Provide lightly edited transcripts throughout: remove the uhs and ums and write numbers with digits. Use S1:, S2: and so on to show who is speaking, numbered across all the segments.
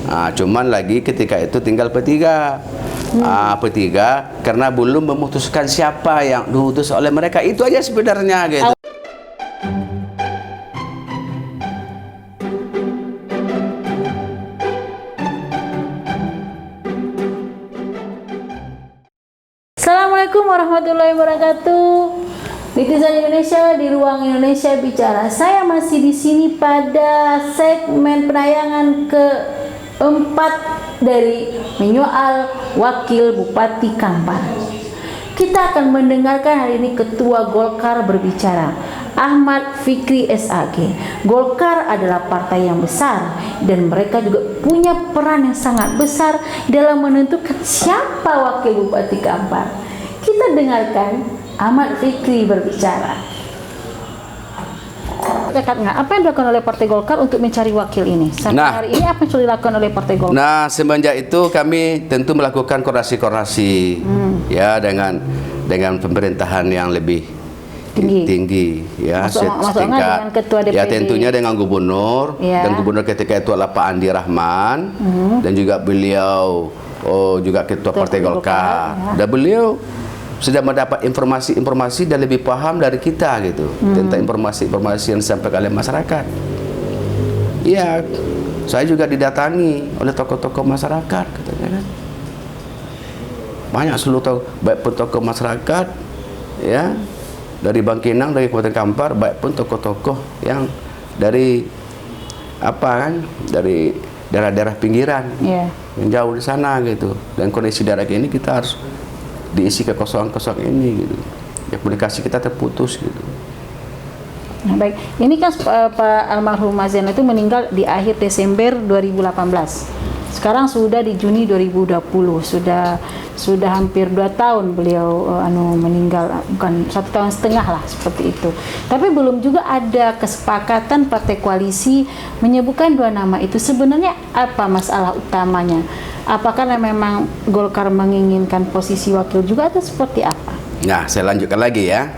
S1: Cuman lagi ketika itu tinggal P3. P3 karena belum memutuskan siapa yang diutus oleh mereka. Itu aja sebenarnya gitu.
S2: Assalamualaikum warahmatullahi wabarakatuh. Netizen Indonesia di Ruang Indonesia Bicara. Saya masih di sini pada segmen penayangan keempat dari menyoal Wakil Bupati Kampar. Kita akan mendengarkan hari ini Ketua Golkar berbicara, Ahmad Fikri SAG. Golkar adalah partai yang besar dan mereka juga punya peran yang sangat besar dalam menentukan siapa Wakil Bupati Kampar. Kita dengarkan Ahmad Fikri berbicara. Apa yang dilakukan oleh Partai Golkar untuk mencari wakil ini? Sampai hari ini apa yang sudah dilakukan oleh Partai Golkar?
S1: Nah, semenjak itu kami tentu melakukan koordinasi ya dengan pemerintahan yang lebih tinggi ya,
S2: dengan Ketua DPD.
S1: Ya tentunya dengan Gubernur dan Gubernur ketika itu adalah Pak Andi Rahman dan juga beliau juga Ketua Partai Golkar. Dan beliau sudah mendapat informasi-informasi dan lebih paham dari kita gitu tentang informasi-informasi yang disampaikan oleh masyarakat. Iya, saya juga didatangi oleh tokoh-tokoh masyarakat katanya kan. Banyak seluruh baik pun tokoh masyarakat ya dari Bangkinang, dari Kabupaten Kampar, baik pun tokoh-tokoh yang dari dari daerah-daerah pinggiran yang jauh di sana gitu. Dan kondisi daerah ini kita harus diisi kekosongan-kosongan ini gitu. Ya, komunikasi kita terputus gitu.
S2: Nah, baik, ini kan Pak almarhum Mas Zainal itu meninggal di akhir Desember 2018. Sekarang sudah di Juni 2020, sudah hampir 2 tahun beliau meninggal, bukan 1,5 tahun lah seperti itu. Tapi belum juga ada kesepakatan partai koalisi menyebutkan 2 nama itu. Sebenarnya apa masalah utamanya? Apakah memang Golkar menginginkan posisi wakil juga atau seperti apa?
S1: Nah, saya lanjutkan lagi ya.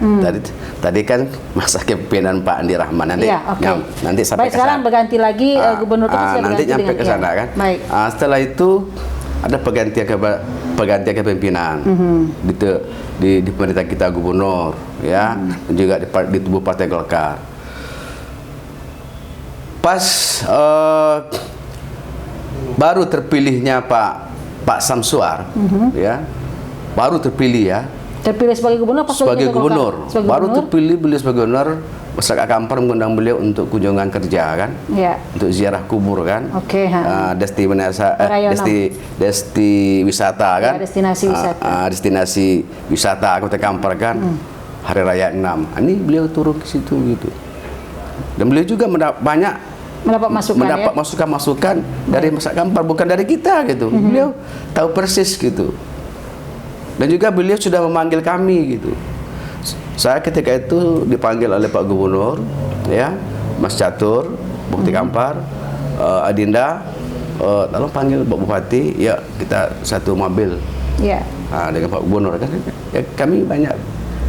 S1: Tadi kan masa kepemimpinan Pak Andi Rahman nanti nanti sampai
S2: baik, sekarang berganti lagi gubernur kita
S1: nanti nyampe ke sana kan.
S2: Baik.
S1: Setelah itu ada pergantian kepemimpinan di pemerintah kita gubernur ya dan juga di tubuh Partai Golkar. Pas baru terpilihnya Pak Samsuar ya, baru terpilih ya.
S2: Terpilih sebagai gubernur apa
S1: sebagai gubernur? Baru terpilih beliau sebagai gubernur, masyarakat Kampar mengundang beliau untuk kunjungan kerja kan, untuk ziarah kubur kan, destinasi wisata kan, destinasi wisata Kota Kampar kan, Hari Raya 6. Ini beliau turun ke situ gitu, dan beliau juga mendapat masukan dari masyarakat Kampar, bukan dari kita gitu. Beliau tahu persis gitu. Dan juga beliau sudah memanggil kami gitu. Saya ketika itu dipanggil oleh Pak Gubernur ya, Mas Catur Bukti Kampar, Adinda, tolong panggil Pak Bupati ya, kita satu mobil dengan Pak Gubernur kan ya, kami banyak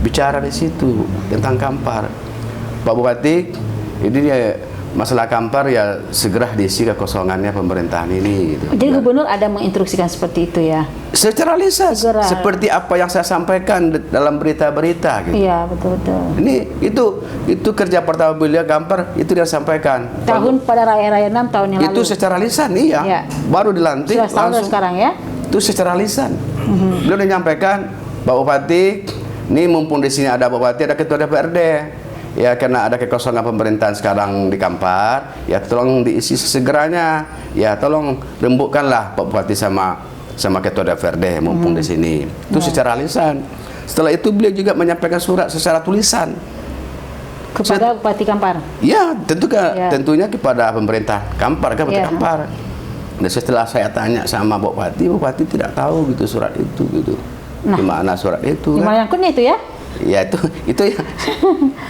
S1: bicara di situ tentang Kampar. Pak Bupati, ini masalah Kampar ya segera diisi kekosongannya pemerintahan ini gitu.
S2: Jadi gubernur ada menginstruksikan seperti itu ya?
S1: Secara lisan, seperti apa yang saya sampaikan dalam berita-berita gitu.
S2: Iya, betul-betul.
S1: Ini itu kerja pertama beliau Kampar, itu dia sampaikan.
S2: Pada Raya 6 tahun yang lalu.
S1: Itu secara lisan baru dilantik langsung.
S2: Sekarang ya?
S1: Itu secara lisan. Beliau menyampaikan, Pak Bupati, ini mumpung di sini ada Pak Bupati, ada Ketua DPRD. Ya, karena ada kekosongan pemerintahan sekarang di Kampar, ya tolong diisi sesegeranya. Ya, tolong rembukkanlah Pak Bupati sama Ketua DPRD mumpung di sini. Itu secara lisan. Setelah itu beliau juga menyampaikan surat secara tulisan
S2: kepada Bupati Kampar.
S1: Ya, tentunya kepada pemerintah Kampar, Kampar. Dan setelah saya tanya sama Bupati tidak tahu gitu surat itu gitu. Gimana surat itu?
S2: Gimana nyangkutnya itu ya?
S1: Ya itu ya.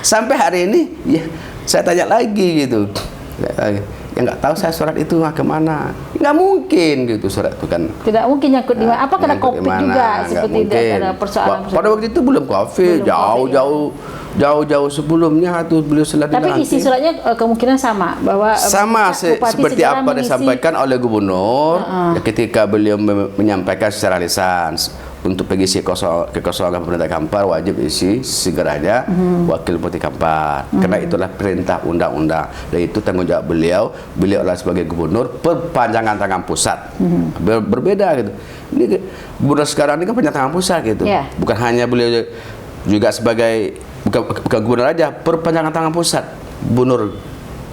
S1: Sampai hari ini ya saya tanya lagi gitu. Ya nggak tahu saya surat itu kemana. Nggak mungkin gitu surat itu kan.
S2: Tidak mungkin nyangkut di mana. Apa kena COVID juga seperti ada persoalan.
S1: Pada waktu itu belum COVID, jauh-jauh sebelumnya tuh beliau sudah
S2: dilantik. Tapi isi suratnya kemungkinan sama bahwa
S1: sama seperti apa disampaikan oleh gubernur ketika beliau menyampaikan secara lisan. Untuk pengisi kekosongan pemerintah Kampar wajib isi segeranya wakil bupati Kampar. Karena itulah perintah undang-undang dan itu tanggung jawab beliau. Beliau adalah sebagai gubernur perpanjangan tangan pusat. Berbeda gitu. Ini gubernur sekarang ini kan perpanjangan tangan pusat gitu. Bukan hanya beliau juga sebagai bukan gubernur aja, perpanjangan tangan pusat gubernur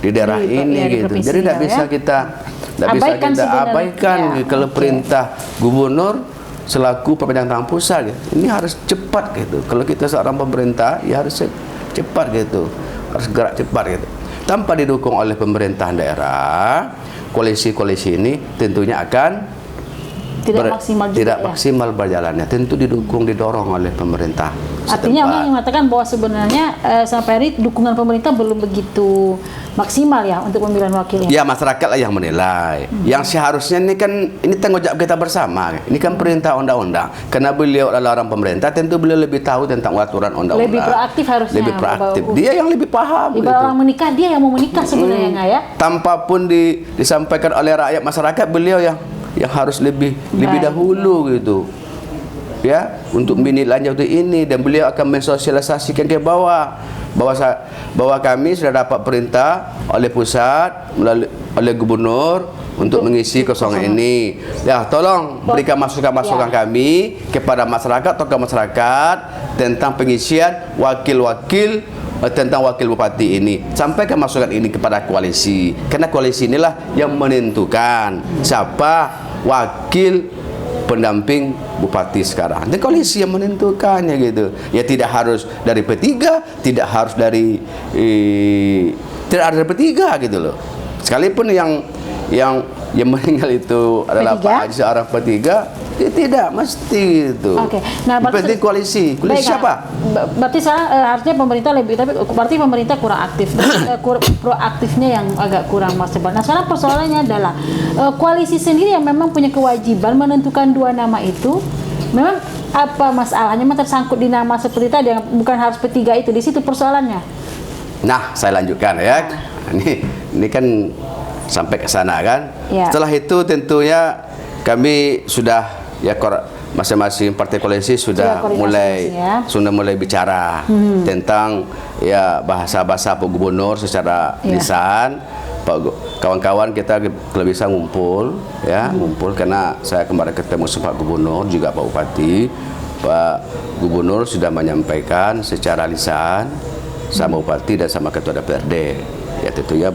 S1: di daerah ini gitu. Jadi tidak bisa kita abaikan kalau perintah gubernur selaku perpanjangan tangan pusat gitu. Ini harus cepat gitu. Kalau kita seorang pemerintah ya harus cepat gitu. Harus gerak cepat gitu. Tanpa didukung oleh pemerintahan daerah, koalisi-koalisi ini tentunya akan tidak maksimal berjalannya. Tentu didorong oleh pemerintah.
S2: Artinya Bang mengatakan bahwa sebenarnya sampai hari dukungan pemerintah belum begitu maksimal ya untuk pemilihan wakilnya. Ya
S1: masyarakat lah yang menilai. Yang seharusnya ini tanggung jawab kita bersama. Ini kan perintah undang-undang. Karena beliau adalah orang pemerintah, tentu beliau lebih tahu tentang aturan undang-undang.
S2: Lebih proaktif harusnya.
S1: Lebih proaktif. Dia yang lebih paham.
S2: Di bawah orang menikah, dia yang mau menikah sebenarnya nggak ya?
S1: Tanpa pun disampaikan oleh rakyat masyarakat, beliau yang harus lebih dahulu gitu. Ya, untuk menilai ini dan beliau akan mensosialisasikan ke bawah bahwa kami sudah dapat perintah oleh pusat melalui oleh gubernur untuk mengisi kosongan ini. Ya, tolong berikan masukan-masukan kami kepada masyarakat, tokoh masyarakat tentang pengisian wakil-wakil tentang wakil bupati ini. Sampaikan masukan ini kepada koalisi. Karena koalisi inilah yang menentukan siapa wakil pendamping bupati sekarang. Dan koalisi yang menentukannya gitu. Ya tidak harus dari P3, tidak harus dari P3 gitu loh. Sekalipun yang meninggal itu adalah Pak Haji seorang P3, ya tidak mesti itu.
S2: Oke. Nah,
S1: berarti koalisi siapa?
S2: Berarti sekarang harusnya pemerintah lebih, tapi berarti pemerintah kurang aktif. Proaktifnya yang agak kurang maksimal. Nah, sekarang persoalannya adalah koalisi sendiri yang memang punya kewajiban menentukan dua nama itu. Memang apa masalahnya? Memang tersangkut di nama seperti tadi yang bukan harus P3 itu. Di situ persoalannya. Nah,
S1: saya lanjutkan ya. Ini kan sampai ke sana kan. Setelah itu tentunya kami sudah masing-masing partai koalisi sudah mulai bicara tentang bahasa-bahasa Pak Gubernur secara lisan. Kawan-kawan kita kalau bisa ngumpul karena saya kemarin ketemu Pak Gubernur juga Pak Bupati. Pak Gubernur sudah menyampaikan secara lisan sama Bupati dan sama Ketua DPRD. Ya tentunya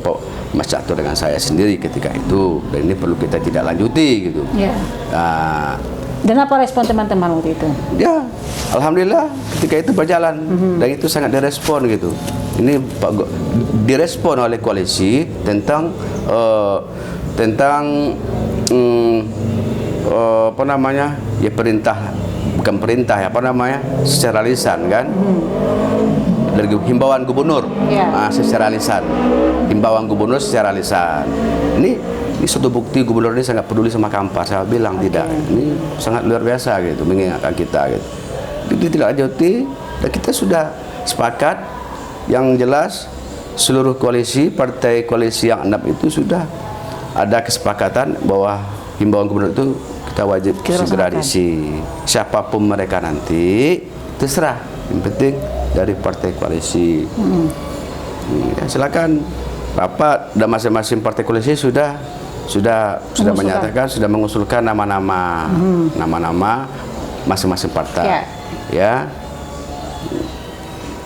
S1: Mas Catur dengan saya sendiri ketika itu, dan ini perlu kita tidak lanjuti gitu.
S2: Dan apa respon teman-teman waktu itu?
S1: Ya, alhamdulillah ketika itu berjalan dan itu sangat direspon gitu. Ini direspon oleh koalisi tentang perintah, bukan perintah secara lisan kan. Dari himbauan gubernur secara lisan, himbauan gubernur secara lisan. Ini suatu bukti gubernur ini sangat peduli sama Kampar. Saya bilang tidak, ini sangat luar biasa gitu, mengingatkan kita gitu. Jadi tidak lanjuti dan kita sudah sepakat yang jelas seluruh koalisi partai koalisi yang 6 itu sudah ada kesepakatan bahwa himbauan gubernur itu kita wajib segera diisi. Siapapun mereka nanti terserah, yang penting dari partai koalisi. Ya, silakan rapat dan masing-masing partai koalisi sudah menyatakan, sudah mengusulkan nama-nama masing-masing partai. Ya.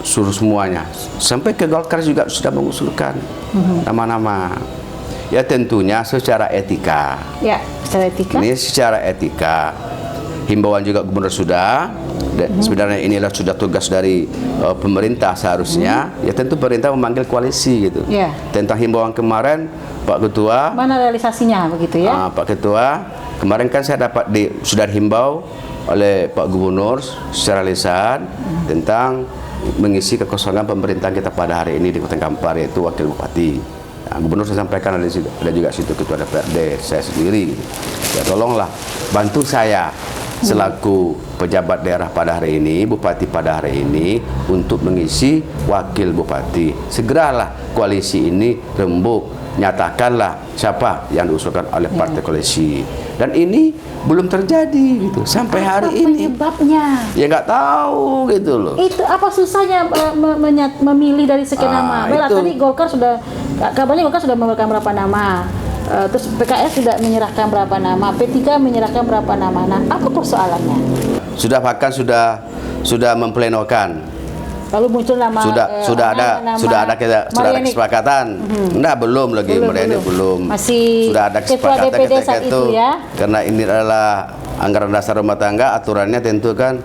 S1: Suruh semuanya. Sampai ke Golkar juga sudah mengusulkan nama-nama. Ya tentunya secara etika.
S2: Ya, secara etika.
S1: Ini secara etika. Himbauan juga gubernur sudah. Sebenarnya inilah sudah tugas dari pemerintah seharusnya. Ya tentu pemerintah memanggil koalisi gitu. Tentang himbauan kemarin Pak Ketua.
S2: Mana realisasinya begitu ya?
S1: Pak Ketua, kemarin kan saya sudah himbau oleh Pak Gubernur secara lisan tentang mengisi kekosongan pemerintahan kita pada hari ini di Kota Kampar, yaitu wakil bupati. Gubernur saya sampaikan ada juga situ ketua DPRD saya sendiri. Ya tolonglah bantu saya selaku pejabat daerah pada hari ini, bupati pada hari ini untuk mengisi wakil bupati. Segeralah koalisi ini rembuk, nyatakanlah siapa yang diusulkan oleh partai koalisi. Dan ini belum terjadi gitu sampai hari ini.
S2: Penyebabnya?
S1: Ya nggak tahu gitu loh.
S2: Itu apa susahnya memilih dari sekian nama? Bella, tadi Golkar sudah, kabarnya Golkar sudah memberikan berapa nama. Terus PKS sudah menyerahkan berapa nama, P3 menyerahkan berapa nama. Nah, apa persoalannya?
S1: Sudah bahkan sudah memplenokan.
S2: Lalu muncul nama
S1: sudah ada kesepakatan. Enggak, belum lagi, Mariani belum.
S2: Masih
S1: sudah ada kesepakatan
S2: DPD saat itu ya.
S1: Karena ini adalah anggaran dasar rumah tangga, aturannya tentu kan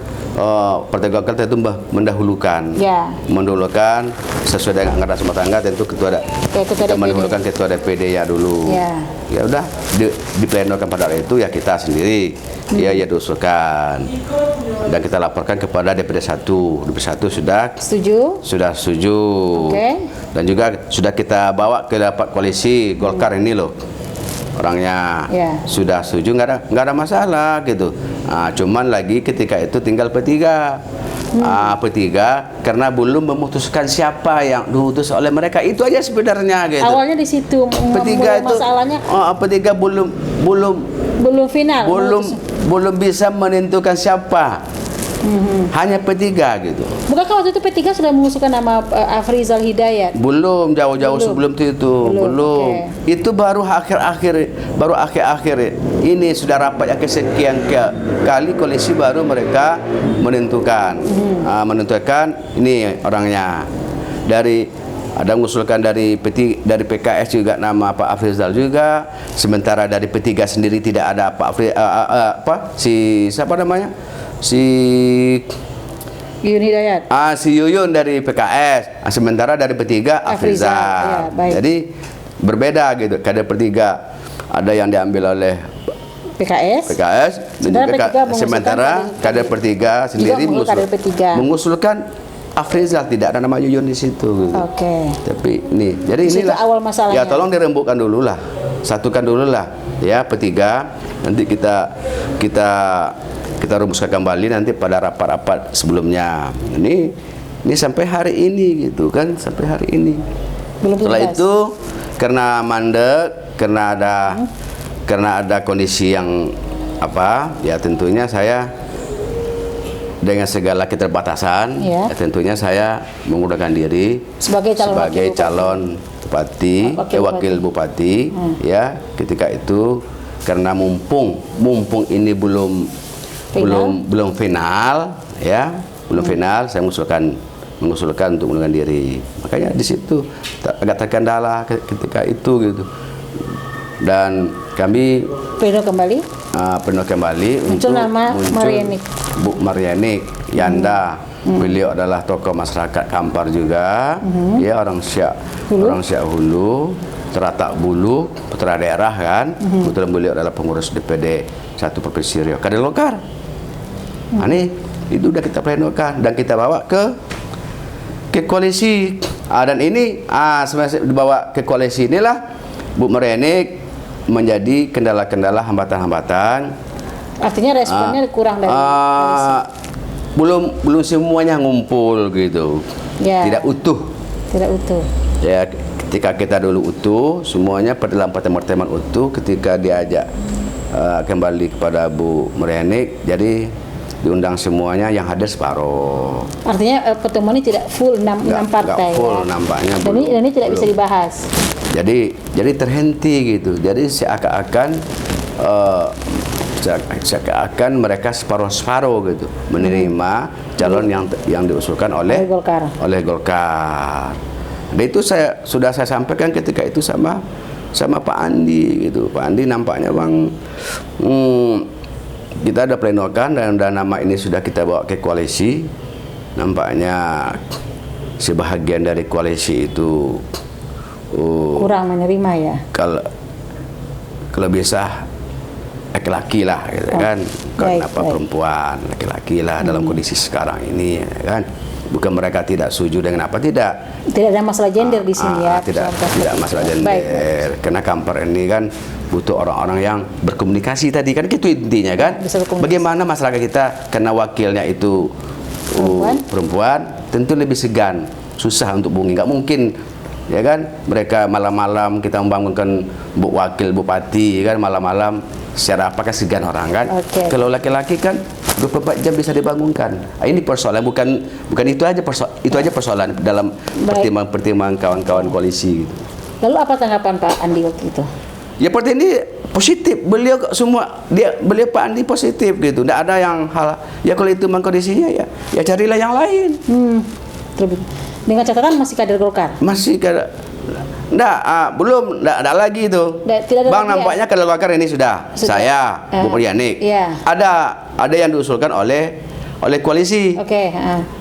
S1: Partai Golkar tentu mendahulukan. Ya. Mendahulukan sesuai dengan anggaran dasar rumah tangga, tentu ketua mendahulukan ketua DPD ya dulu. Ya. Ya udah diplenokan pada hari itu ya kita sendiri ya diusulkan. Dan kita laporkan kepada DPD 1. DPD 1 sudah setuju. Okay. Dan juga sudah kita bawa ke rapat koalisi Golkar ini loh. Orangnya sudah setuju, nggak ada masalah gitu. Cuman lagi ketika itu tinggal P3. P3 karena belum memutuskan siapa yang diutus oleh mereka, itu aja sebenarnya gitu.
S2: Awalnya di situ
S1: P3 itu masalahnya. P3 belum final. Belum bisa menentukan siapa. Hanya P3 gitu.
S2: Bukankah waktu itu P3 sudah mengusulkan nama Afrizal Hidayat?
S1: Belum, jauh-jauh sebelum itu. Belum. Okay. Itu baru akhir-akhir ini sudah rapat yang kesekian kali koalisi baru mereka menentukan. Menentukan ini orangnya. Ada mengusulkan dari PKS juga nama Pak Afrizal juga. Sementara dari P3 sendiri tidak ada siapa namanya? Si
S2: Yuyun Hidayat.
S1: Si Yuyun dari PKS. Sementara dari P3 Afrizal. Ya, jadi berbeda gitu. Kader P3 ada yang diambil oleh PKS dan juga sementara kader P3 sendiri mengusulkan Afrizal, tidak ada nama Yuyun di situ gitu.
S2: Oke.
S1: Tapi ini, jadi inilah
S2: awal masalahnya.
S1: Ya tolong dirembukkan dulu lah. Satukan dulu lah ya P3. Nanti kita rumuskan kembali nanti pada rapat-rapat sebelumnya. Ini sampai hari ini gitu kan, sampai hari ini. Setelah itu karena mandek, karena ada kondisi yang ya tentunya saya dengan segala keterbatasan, ya tentunya saya mengundurkan diri sebagai calon bupati, wakil bupati, ya ketika itu karena mumpung ini belum final ya, saya mengusulkan untuk mengundurkan diri. Makanya di situ agak terkendala ketika itu gitu. Dan kami
S2: penuh kembali
S1: muncul
S2: nama Marianik.
S1: Bu Marianik Yanda. Beliau adalah tokoh masyarakat Kampar juga. Ya, orang Siak Hulu, Teratak Bulu, putra daerah kan. Kebetulan beliau adalah pengurus DPD 1 Provinsi Riau, kader Golkar. Ini itu udah kita plenokan dan kita bawa ke koalisi. Dan ini sebenarnya dibawa ke koalisi inilah Bu Marianik menjadi kendala-kendala, hambatan-hambatan.
S2: Artinya responnya kurang dari
S1: belum semuanya ngumpul gitu. Ya. Tidak utuh. Ya, ketika kita dulu utuh, semuanya dalam pertemuan utuh, ketika diajak kembali kepada Bu Marianik, jadi diundang semuanya, yang hadir separuh. Artinya
S2: pertemuan ini tidak full 6 partai.
S1: Nggak full ya? Nampaknya.
S2: Dan ini tidak bisa dibahas.
S1: Jadi terhenti gitu. Jadi seakan-akan mereka separuh-separuh gitu menerima calon yang diusulkan oleh Golkar. Dan itu sudah saya sampaikan ketika itu sama Pak Andi gitu. Pak Andi nampaknya kita ada plenokan dan nama ini sudah kita bawa ke koalisi. Nampaknya sebahagian dari koalisi itu
S2: kurang menerima ya.
S1: Kalau bisa laki-laki lah gitu kan. Kenapa perempuan, laki-laki lah dalam kondisi sekarang ini ya kan. Bukan mereka tidak setuju dengan apa, tidak.
S2: Tidak ada masalah gender di sini ya.
S1: Tidak masalah gender.
S2: Baik.
S1: Karena Kampar ini kan butuh orang-orang yang berkomunikasi tadi kan, itu intinya kan. Bagaimana masyarakat kita karena wakilnya itu perempuan, tentu lebih segan, susah untuk bunyi, nggak mungkin ya kan, mereka malam-malam kita membangunkan wakil bupati ya kan, malam-malam secara apakah segan orang kan. Kalau laki-laki kan 24 jam bisa dibangunkan. Ini persoalan, bukan itu aja persoalan dalam pertimbangan kawan-kawan koalisi gitu.
S2: Lalu apa tanggapan Pak Andi waktu itu?
S1: Ya partai ini positif, beliau Pak Andi positif gitu, tidak ada yang hal ya kalau itu memang kondisinya ya carilah yang lain.
S2: Dengan catatan masih kader Golkar? Masih kader.
S1: Belum ada lagi itu. Bang nampaknya kader Golkar ini sudah. Saya, Bu Prianik. Ada yang diusulkan oleh koalisi.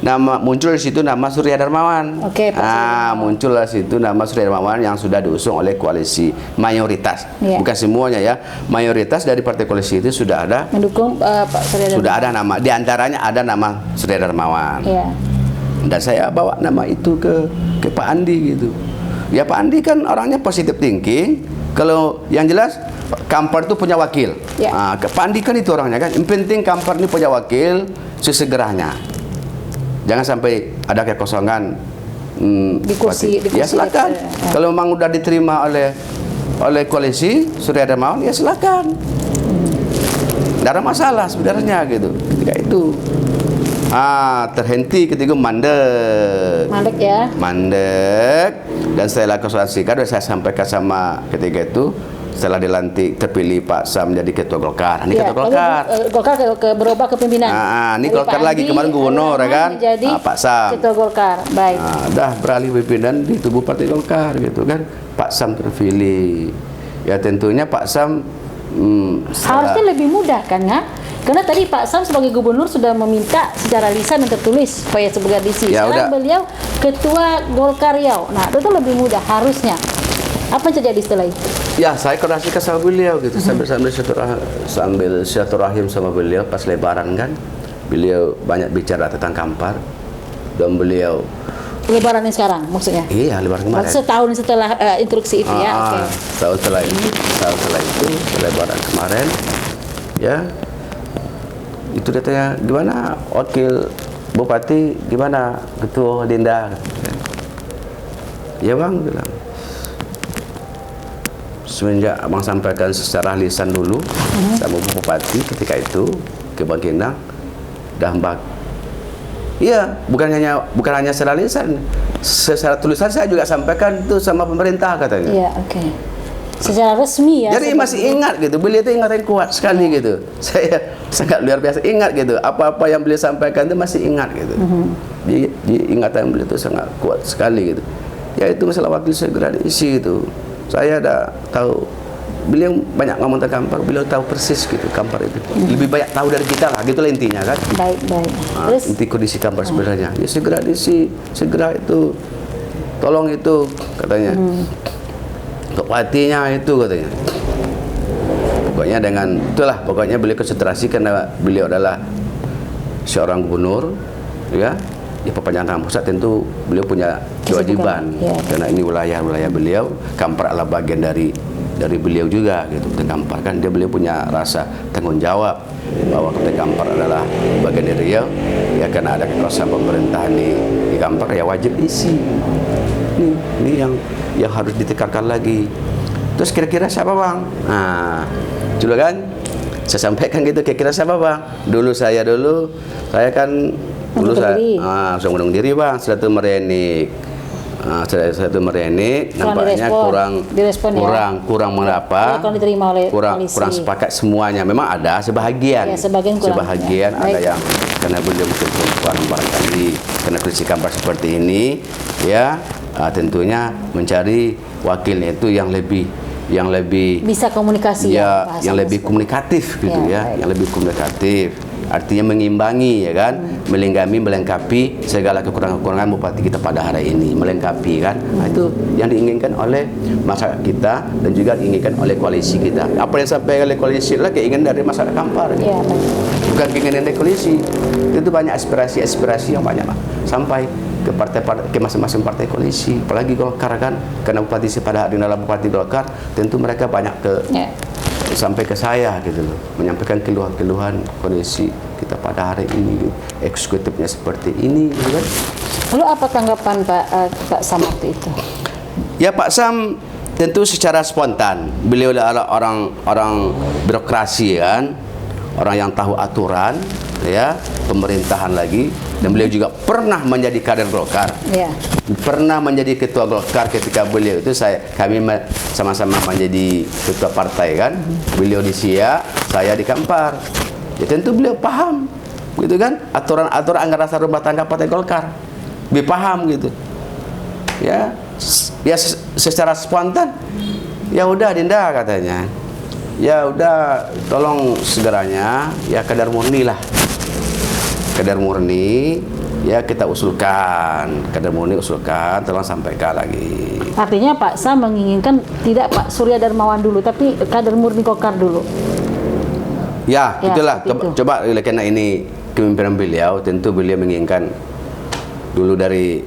S1: Nama muncul di situ nama Surya Darmawan. Muncul di situ nama Surya Darmawan yang sudah diusung oleh koalisi mayoritas. Bukan semuanya ya. Mayoritas dari partai koalisi itu sudah ada mendukung Pak Surya Darmawan. Sudah ada nama, di antaranya ada nama Surya Darmawan. Dan saya bawa nama itu ke Pak Andi gitu. Ya Pak Andi kan orangnya positive thinking. Kalau yang jelas Kampar itu punya wakil. Pak Andi kan itu orangnya kan. Yang penting Kampar ini punya wakil sesegeranya. Jangan sampai ada kekosongan di kursi. Ya silakan. Kalau memang udah diterima oleh koalisi Surya Darmawan ya silakan. Tidak ada masalah sebenarnya gitu. Ketika itu terhenti ketika mandek ya. Mandek. Dan setelah konsultasikan, saya sampaikan sama ketika itu setelah dilantik terpilih Pak Sam menjadi ketua Golkar. Ini ketua Golkar. Golkar berubah ke pimpinan. Ini Golkar lagi, kemarin gubernur ya kan. Pak Sam ketua Golkar. Baik. Dah beralih pimpinan di tubuh Partai Golkar gitu kan. Pak Sam terpilih. Ya tentunya Pak Sam harusnya lebih mudah kan ya? Karena tadi Pak Sam sebagai gubernur sudah meminta secara lisan dan tertulis supaya sebagai DC. Sekarang beliau ketua Golkar Riau. Nah, itu lebih mudah harusnya. Apa yang terjadi setelah itu? Ya, saya koordinasikan sama beliau gitu. Sambil silaturahim sama beliau pas Lebaran kan. Beliau banyak bicara tentang Kampar. Dan beliau Lebaran yang sekarang maksudnya? Iya, Lebaran kemarin. Setahun setelah instruksi itu ya. Setahun setelah itu, Lebaran kemarin, ya. Itu dia tanya, gimana wakil bupati, gimana ketua Dinda? Ya bang, bilang. Semenjak abang sampaikan secara lisan dulu sama bupati ketika itu ke Bang Kendang, dah mbak. Iya, bukan hanya secara lisan, secara tulisan saya juga sampaikan itu sama pemerintah katanya. Iya, oke. Secara resmi ya. Jadi masih ingat gitu, beliau itu ingatan kuat sekali gitu. Saya sangat luar biasa ingat gitu, apa-apa yang beliau sampaikan itu masih ingat gitu. Di ingatan beliau itu sangat kuat sekali gitu. Ya itu masalah wakil segera diisi gitu. Saya ada tahu, beliau banyak ngomong tentang Kampar, beliau tahu persis gitu Kampar itu. Lebih banyak tahu dari kita lah, gitulah intinya kan. Baik. Terus inti kondisi Kampar sebenarnya. Ya segera diisi, segera itu, tolong itu katanya. Untuk hatinya itu katanya. Pokoknya dengan itulah, pokoknya beliau konsentrasi karena beliau adalah seorang gubernur, ya. Di Pemerintah Pusat tentu beliau punya kewajiban karena ini wilayah beliau. Kampar adalah bagian dari beliau juga gitu. Kampar kan beliau punya rasa tanggung jawab bahwa Kampar adalah bagian dari beliau. Ya karena ada kekuasaan pemerintahan di Kampar ya wajib isi. Ini yang harus ditekankan lagi. Terus kira-kira siapa bang? Nah, juga kan saya sampaikan gitu, kira-kira siapa bang? Saya kan saya mengundurkan diri bang, setelah itu merenik. Setelah itu merenik, nampaknya kurang mengapa, kurang sepakat semuanya. Memang ada sebahagian ada yang karena beliau mungkin perempuan barangkali karena kondisi Kampar seperti ini, ya tentunya mencari wakilnya itu yang lebih bisa komunikasi yang lebih komunikatif gitu yang lebih komunikatif. Artinya mengimbangi ya kan, melengkapi segala kekurangan bupati kita pada hari ini, melengkapi kan. Nah, itu yang diinginkan oleh masyarakat kita dan juga diinginkan oleh koalisi kita. Apa yang sampai oleh koalisi adalah keinginan dari masyarakat Kampar. Bukan keinginan dari koalisi. Itu banyak aspirasi yang banyak lah. sampai ke partai-partai, ke masing-masing partai koalisi, apalagi Golkar kan, karena Bupati pada adalah Bupati Golkar, tentu mereka banyak sampai ke saya gitu loh, menyampaikan keluhan-keluhan kondisi kita pada hari ini, eksekutifnya seperti ini, gitu kan.
S2: Lalu apa tanggapan Pak Sam waktu itu?
S1: Ya Pak Sam tentu secara spontan, beliau adalah orang birokrasi kan, orang yang tahu aturan, ya, pemerintahan lagi, dan beliau juga pernah menjadi kader Golkar, pernah menjadi ketua Golkar ketika beliau itu kami sama-sama menjadi ketua partai kan, beliau di SIA, saya di Kampar, ya tentu beliau paham, gitu kan, aturan anggaran dasar rumah tangga partai Golkar, lebih paham gitu, ya secara spontan, ya udah Dinda katanya. Ya udah, tolong segeranya ya kadar murni lah. Kadar murni ya kita usulkan. Kadar murni usulkan, tolong sampaikan lagi.
S2: Artinya Pak Sam menginginkan tidak Pak Surya Darmawan dulu, tapi kadar murni Golkar dulu.
S1: Ya itulah. Coba karena ini kepemimpinan beliau, tentu beliau menginginkan dulu dari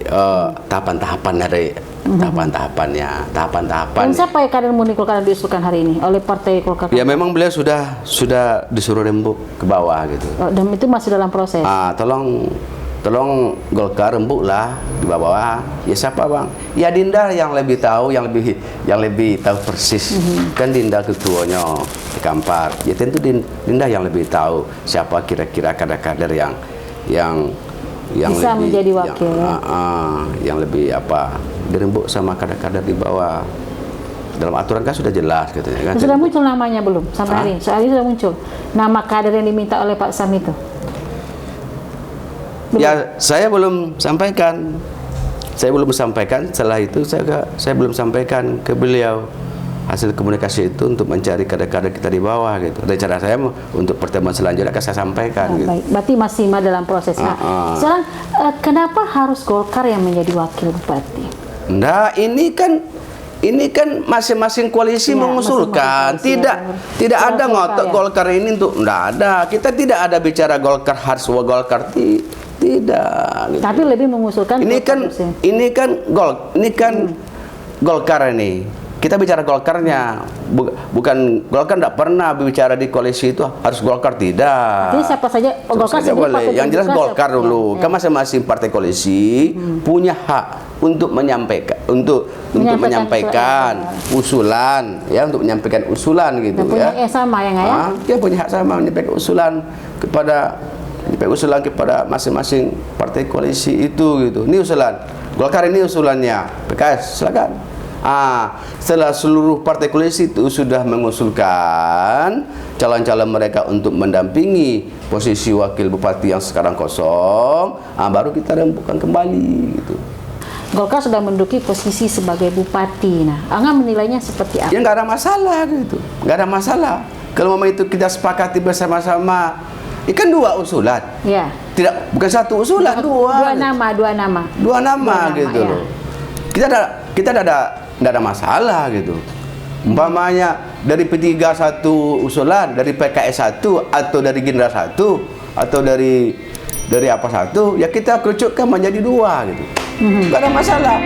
S1: tahapan-tahapan dari tahapan-tahapannya.
S2: Dan siapa yang kader murni Golkar diusulkan hari ini oleh Partai Golkar?
S1: Ya memang beliau sudah disuruh rembuk ke bawah gitu.
S2: Dan itu masih dalam proses.
S1: Tolong Golkar rembuklah di bawah. Ya siapa bang? Ya Dinda yang lebih tahu, yang lebih tahu persis. Kan Dinda ketuanya di Kampar. Ya tentu Dinda yang lebih tahu siapa kira-kira kader-kader yang
S2: bisa lebih, menjadi wakil
S1: yang lebih dirembuk sama kader-kader di bawah. Dalam aturan kan sudah jelas katanya kan.
S2: Sudah muncul namanya belum sampai hari ini? Soalnya sudah muncul nama kader yang diminta oleh Pak Sam itu. Belum.
S1: Ya saya belum sampaikan. Setelah itu saya belum sampaikan ke beliau hasil komunikasi itu untuk mencari kader-kader kita di bawah gitu. Rencana saya untuk pertemuan selanjutnya akan saya sampaikan. Gitu.
S2: Baik, berarti masih dalam proses. Sekarang kenapa harus Golkar yang menjadi wakil bupati?
S1: Nah, ini kan masing-masing koalisi mengusulkan. Tidak ada ngotot Golkar ini untuk ada. Kita tidak ada bicara Golkar harus Golkar tidak. Gitu.
S2: Tapi lebih mengusulkan
S1: ini kan Golkar ini. Kita bicara Golkarnya, bukan Golkar tidak pernah bicara di koalisi itu harus Golkar tidak.
S2: Jadi siapa saja Golkar
S1: boleh. Yang jelas Golkar dulu. Kan masing-masing partai koalisi punya hak untuk menyampaikan usulan, ya untuk menyampaikan usulan gitu.
S2: Punya hak sama ya nggak ya?
S1: Dia punya hak sama menyampaikan usulan kepada masing-masing partai koalisi itu gitu. Ini usulan Golkar, ini usulannya PKS, silakan. Setelah seluruh partai koalisi itu sudah mengusulkan calon-calon mereka untuk mendampingi posisi wakil bupati yang sekarang kosong, baru kita rembukan kembali gitu.
S2: Golkar sudah menduduki posisi sebagai bupati. Nah, Angga menilainya seperti apa?
S1: Ya nggak ada masalah gitu, nggak ada masalah. Kalau memang itu kita sepakati bersama-sama, ikan dua usulan.
S2: Ya.
S1: Bukan satu usulan, dua nama gitu loh. Kita tidak ada masalah gitu. Umpamanya dari P3 satu usulan, dari PKS satu, atau dari Gerindra satu, atau dari apa satu, ya kita kerucutkan menjadi dua gitu. Tidak ada masalah.